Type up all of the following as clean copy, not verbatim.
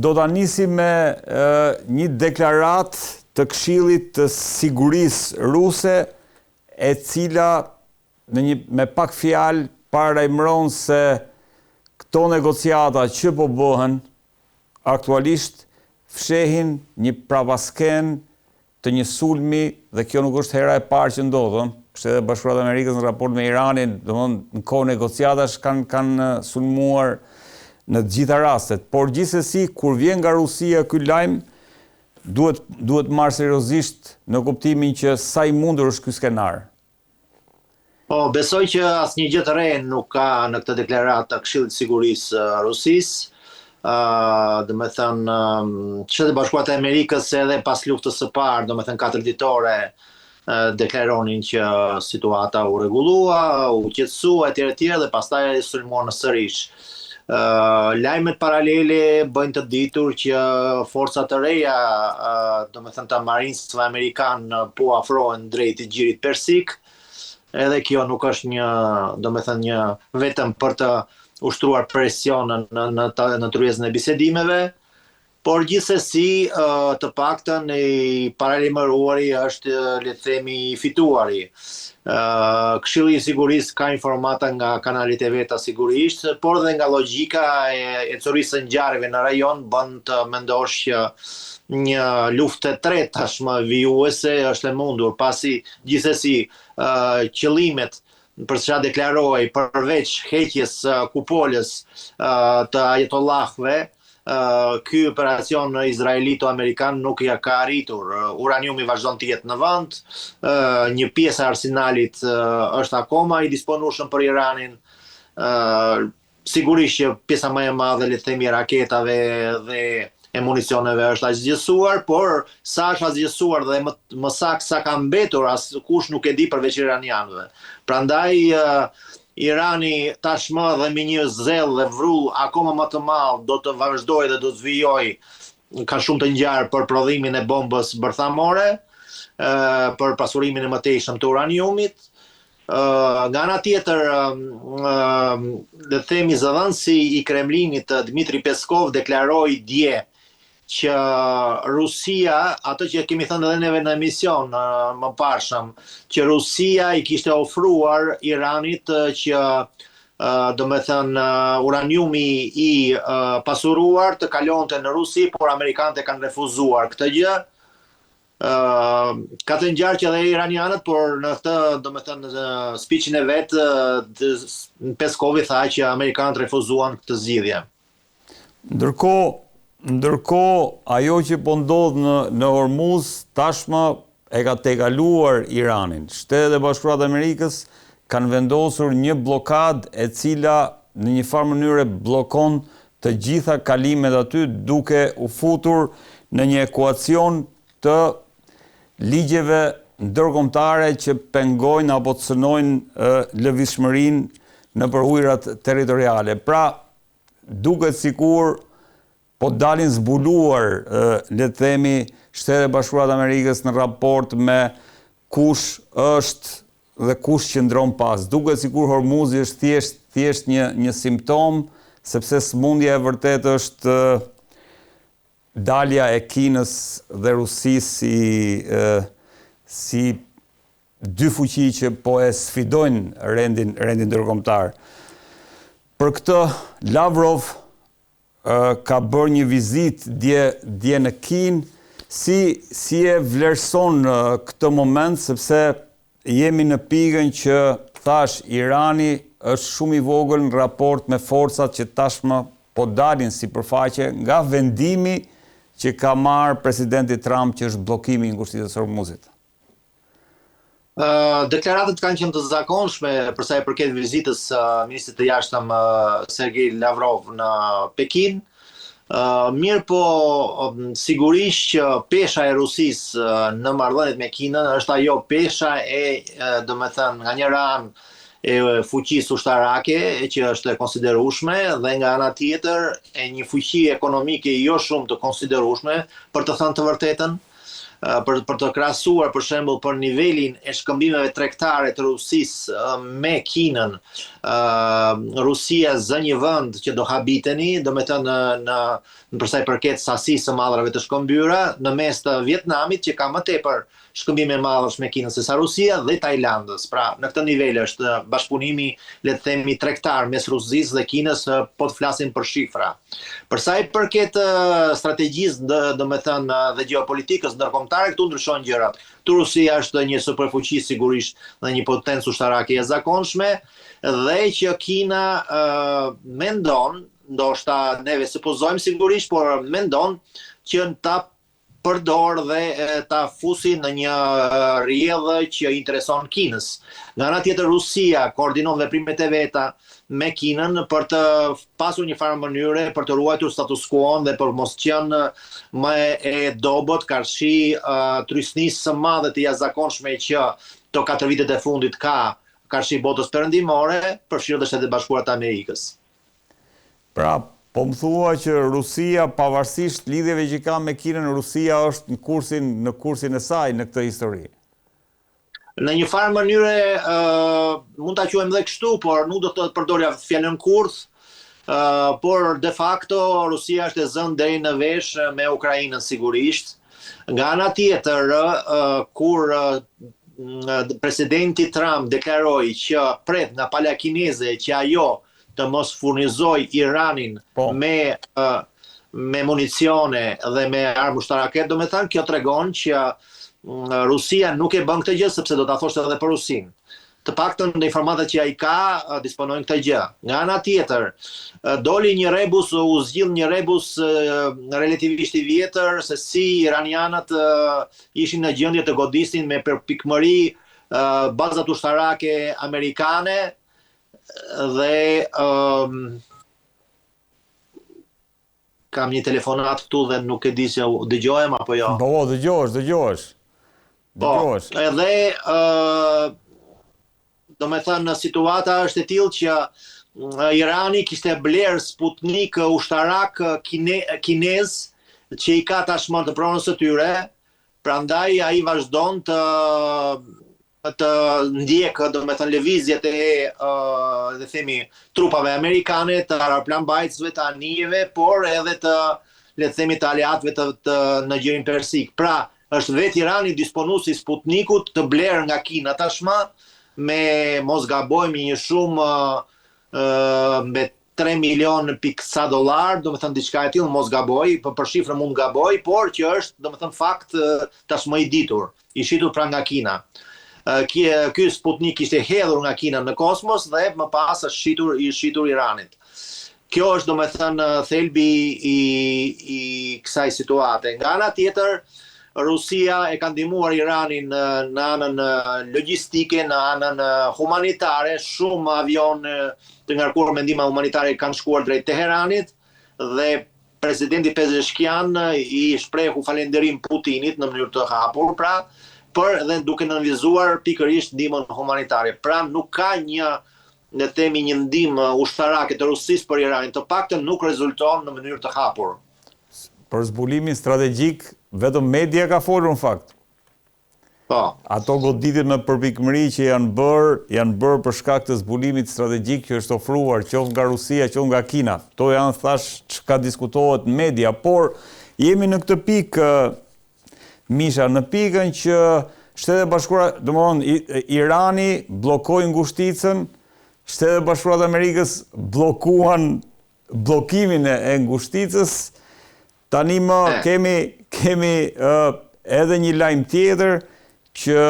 do ta nisi me një deklarat të Këshillit të Sigurisë Ruse, e cila me pak fjalë paralajmëron se këto negociata që po bëhen aktualisht fshehin një prapasken të një sulmi, dhe kjo nuk është hera e parë që ndodhën. Shtetet Bashkuara të Amerikës në raport me Iranin, domthonë në kohë negociatash kanë sulmuar në të gjitha rastet, por gjithsesi kur vjen nga Rusia ky lajm duhet marrë seriozisht në kuptimin që sa i mundur është ky skenar. Po, besoj që asnjë gjë të re nuk ka në këtë deklaratë të Këshillit të Sigurisë Rusisë. Shtetet Bashkuara të Amerikës edhe pas luftës së parë, 4 ditore, deklaronin që situata u rregullua, u qetësua etj dhe pastaj sulmuan sërish. Lajmet paralele bëjnë të ditur që forcat të reja, të marinësve amerikan po afrohen drejt Xhirit Persik, edhe kjo nuk është një vetëm për të ushtruar presion në tryezën e bisedimeve, por gjithsesi të paktën i paralajmëruari është, le të themi, i fituari. Këshilli i Sigurisë ka informata nga kanalet e veta sigurisht, por dhe nga logjika e curisë së ngjarjeve në rajon bën të mendosh që një luftë e tretë tashmë vijuese është e mundur, pasi gjithsesi qëllimet për çfarë deklaroi përveç heqjes kupolës të ajetollahëve, ky operacion izraelito-amerikan nuk ja ka arritur. Uraniumi vazhdon të jetë në vend, një pjesë e arsenalit është akoma i disponueshëm për Iranin. Sigurisht që pjesa më e madhe, le të themi, raketave dhe e municioneve është azgjësuar, por sa është azgjësuar dhe më saktë sa ka mbetur, askush nuk e di përveç iranianëve. Prandaj Irani tashmë dhe me një zell dhe vrull akoma më të madh do të vazhdojë dhe do të zvijojë ka shumë të ngjarë për prodhimin e bombës bërthamore, për pasurimin e mëtejshëm të uraniumit. Nga ana tjetër, le të themi, zëdhënësi i Kremlinit Dmitri Peskov deklaroi dje që Rusia, ato që kemi thënë edhe neve në emision më parshëm, që Rusia i kishte ofruar Iranit që uraniumi i pasuruar të kalonte në Rusi, por amerikanët kanë refuzuar këtë gjë. Ka të ngjarë që edhe iranianët, por në këtë, speechin e vet, Peskovi tha që amerikanët refuzuan këtë zgjidhje. Ndërkohë, ajo që po ndodh në Hormuz tashmë e ka tejkaluar Iranin. Shtetet e Bashkuara të Amerikës kanë vendosur një blokadë e cila në një farë mënyrë bllokon të gjitha kalimet aty, duke u futur në një ekuacion të ligjeve ndërkombëtare që pengojnë apo të cënojnë lëvizshmërinë nëpër ujërat territoriale. Pra, duket sikur po dalin zbuluar, le të themi, Shtetet e Bashkuara të Amerikës në raport me kush është dhe kush qëndron pas. Duket sikur Hormuzi është thjesht një simptom, sepse sëmundja e vërtet është dalja e Kinës dhe Rusisë si dy fuqi që po e sfidojnë rendin ndërkombëtar. Për këtë, Lavrov ka bërë një vizitë dje në Kinë, si e vlerëson këtë moment, sepse jemi në pikën që thash Irani është shumë i vogël në raport me forcat që tashmë po dalin sipërfaqe nga vendimi që ka marrë presidenti Trump, që është bllokimi i ngushëllisë së Hormuzit. Deklaratat kanë qenë të zakonshme për sa i përket vizitës ministrit të jashtëm Sergej Lavrov në Pekin. Mirë po, sigurisht që pesha e Rusisë në marrëdhëniet me Kinën është ajo pesha nga njëra anë e fuqisë ushtarake që është e konsiderueshme dhe nga ana tjetër e një fuqi ekonomike jo shumë të konsiderueshme, për të thënë të vërtetën. për të krahasuar për shembull për nivelin e shkëmbimeve tregtare të Rusisë me Kinën, Rusia zë një vend që do habiteni, do me thënë në për sa i përket sasisë së mallrave të shkëmbyra, në mes të Vietnamit që ka më tepër shkëmbime mallrash me Kinën se sa Rusia dhe Tajlandës. Pra, në këtë nivel është bashkëpunimi, le të themi, tregtar mes Rusisë dhe Kinës, po të flasim për shifra. Për sa i përket strategjisë, domethënë dhe gjeopolitikës ndërkombëtare, këtu ndryshojnë gjërat. Tu Rusia është një superfuqi sigurisht dhe një potencë ushtarake e zakonshme, dhe që Kina mendon, ndoshta neve supozojmë sigurisht, por mendon që ta përdor dhe ta fusi në një rrjedhë që intereson Kinës. Nga ana tjetër, Rusia koordinon veprimet e veta me Kinën për të pasur një farë mënyre për të ruajtur status quo-n dhe për mos qenë më e dobët karshi trysnisë së madhe të jashtëzakonshme që këto 4 vitet e fundit ka karshi botës perëndimore, përfshirë dhe Shtetet Bashkuara të Amerikës. Pra, po më thua që Rusia, pavarësisht lidhjeve që ka me Kinën, Rusia është në kursin e saj në këtë histori. Në një farë mënyre mund ta quajmë dhe kështu, por nuk do të përdorja fjalën kurth, por de facto Rusia është e zënë deri në vesh me Ukrainën sigurisht. Nga ana tjetër, kur presidenti Trump deklaroi që pret nga pala kineze që ajo të mos furnizoj Iranin me municione dhe me armë ushtarake, do me thënë, kjo tregon që Rusia nuk e bën këtë gjë sepse do ta thoshte edhe për Rusinë. Të paktën në informatat që ai ka, disponojnë këtë gjë. Nga ana tjetër, doli një rebus, u zgjidh një rebus relativisht i vjetër se si iranianët ishin në gjendje të godisnin me pikmëri bazat ushtarake amerikane, dhe kam një telefonat këtu dhe nuk e di se dëgjohem apo jo. Po, dëgjohesh. Edhe do me thënë situata është e tillë që Irani kishte bler Sputnik ushtarak kinez që i ka tashmë të pronës së tyre, prandaj ai vazhdon të ndjekë, do me thënë, lëvizjet dhe themi trupave amerikane, të aeroplanbajtësve, të anijeve, por edhe të, le të themi, të aleatëve të në gjirin persik. Pra, është vetë Irani disponuesi Sputnikut të blerë nga Kina tashmë, me mos gabojmë një shumë me 3 milion pikë sa dollar, do me thënë diçka e tillë, mos gaboj, për shifrë mund gaboj, por që është, do me thënë, fakt tashmë i ditur, i shitur pra nga Kina. Ky Sputnik ishte hedhur nga Kina në kosmos dhe më pas është shitur Iranit. Kjo është, do me thënë, thelbi i kësaj situate. Nga ana tjetër, Rusia e ka ndihmuar Iranin në anën logjistike, në anën humanitare, shumë avion të ngarkuar me ndihmë humanitare kanë shkuar drejt Teheranit dhe presidenti Pezeshkian i shprehu falënderim Putinit në mënyrë të hapur, pra, për dhe duke nënvizuar pikërisht ndihmën humanitare. Pra nuk ka ne themi një ndihmë ushtarake të Rusisë për Iranin, të paktën nuk rezulton në mënyrë të hapur. Për zbulimin strategjik, vetëm media ka folur në fakt. Po. Ato goditjet me përpikmëri që janë bërë për shkak të zbulimit strategjik që është ofruar qoftë nga Rusia, qoftë nga Kina. To janë thash çka diskutohet në media, por jemi në këtë pikë, Misha, në pikën që Shtetet Bashkuara, domthonë Irani bllokoi ngushticën, Shtetet Bashkuara të Amerikës bllokuan bllokimin e ngushticës. Tani më kemi edhe një lajm tjetër që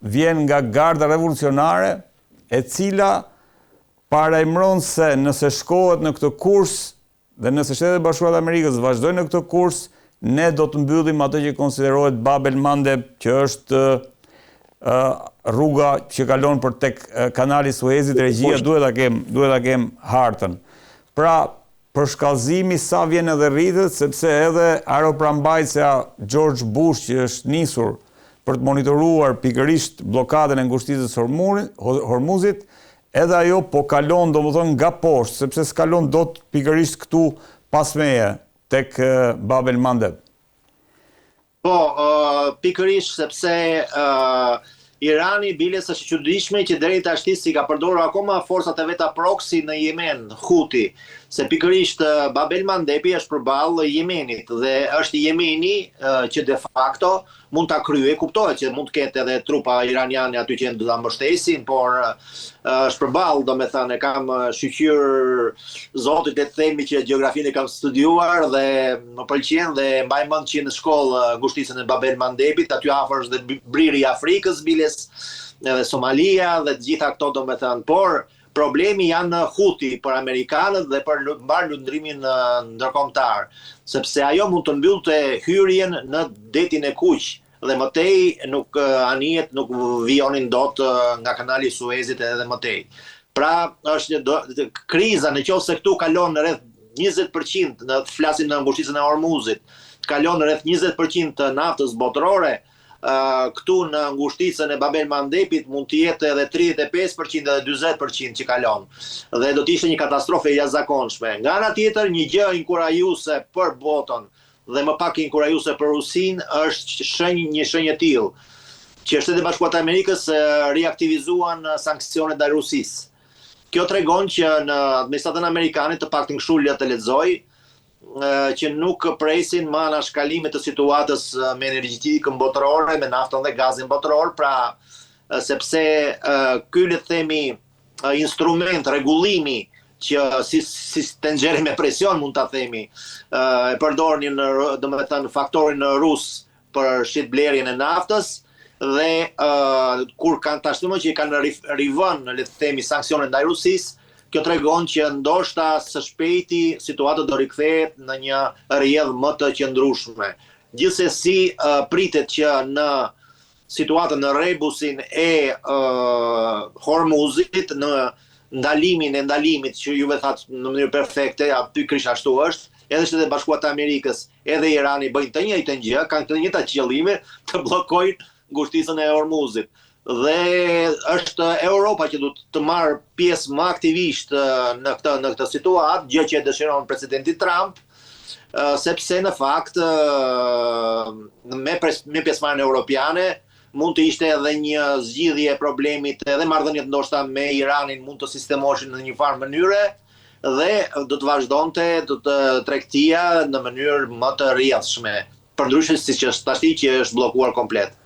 vjen nga Garda Revolucionare, e cila parajmëron se nëse shkohet në këtë kurs dhe nëse Shtetet Bashkuara të Amerikës vazhdojnë në këtë kurs, ne do të mbyllim atë që konsiderohet Bab el Mandeb, që është rruga që kalon për tek kanali Suezit. Regjia duhet ta kem hartën. Pra, për shkallëzimi sa vjen edhe rritet, sepse edhe aeroplanbajtësja George Bush që është nisur për të monitoruar pikërisht bllokadën e ngushticës Hormuzit, edhe ajo po kalon, domethënë, nga poshtë, sepse s'kalon dot pikërisht këtu pas meje tek Bab el Mandeb. Po, pikërisht sepse Irani bile së çuditshme që deri tashti si ka përdorur akoma forcat e veta proxy në Yemen, Houthi, se pikërisht Bab el Mandebi është përballë Yemenit dhe është Yemeni që de facto mund ta kryejë, kuptohet që mund të ketë edhe trupa iraniane aty që do ta mbështesin, por është përballë, domethënë kam shqyr zotit le të themi që gjeografinë e kam studiuar dhe më pëlqen dhe mbaj mend që në shkollë ngushticën e Bab el Mandebit, aty afër është dhe briri i Afrikës, biles edhe Somalia dhe të gjitha këto domethënë, por problemi janë Houthi për amerikanët dhe për mbar lundrimin ndërkombëtar, sepse ajo mund të mbyllte hyrjen në detin e Kuq dhe mëtej nuk anijet nuk vijonin dot nga kanali i Suezit edhe mëtej. Pra është kriza nëse këtu kalon rreth 20%, në flasim në ngushticën e Hormuzit, kalon rreth 20% të naftës botërore, këtu në ngushticën e Bab el Mandebit mund të jetë edhe 35% edhe 40% që kalon. Dhe do të ishte një katastrofë e jashtëzakonshme. Nga ana tjetër, një gjë inkurajuese për botën dhe më pak inkurajuese për Rusinë është një shenjë e tillë që Shtetet e Bashkuara të Amerikës riaktivizuan sanksionet ndaj Rusisë. Kjo tregon që në administratën amerikane, të paktën kështu le të lexoj, që nuk presin më anashkalimin të situatës me energjetikën botërore, me naftën dhe gazin botëror, pra sepse ky le të themi instrument rregullimi që si tenxhere me presion mund ta themi, e përdornin domethënë faktorin rus për shitblerjen e naftës dhe kur kanë tashmë që kanë rivënë le të themi sanksionet ndaj Rusisë, kjo tregon që ndoshta së shpejti situata do rikthehet në një rrjedhë më të qëndrueshme. Gjithsesi pritet që në situatën në rebusin e Hormuzit, në ndalimin e ndalimit që juve thatë në mënyrë perfekte, pikërisht ashtu është, edhe Shtetet e Bashkuara të Amerikës, edhe Irani bëjnë të njëjtën gjë, kanë të njëjta qëllime të bllokojnë ngushticën e Hormuzit. Dhe është Europa që duhet të marrë pjesë më aktivisht në këtë situatë, gjë që e dëshiron presidenti Trump, sepse në fakt me pjesëmarrjen europiane mund të ishte edhe një zgjidhje e problemit, edhe marrëdhëniet ndoshta me Iranin mund të sistemoheshin në një farë mënyre dhe do të vazhdonte tregtia në mënyrë më të rrjedhshme, përndryshe siç është tashti që është bllokuar komplet.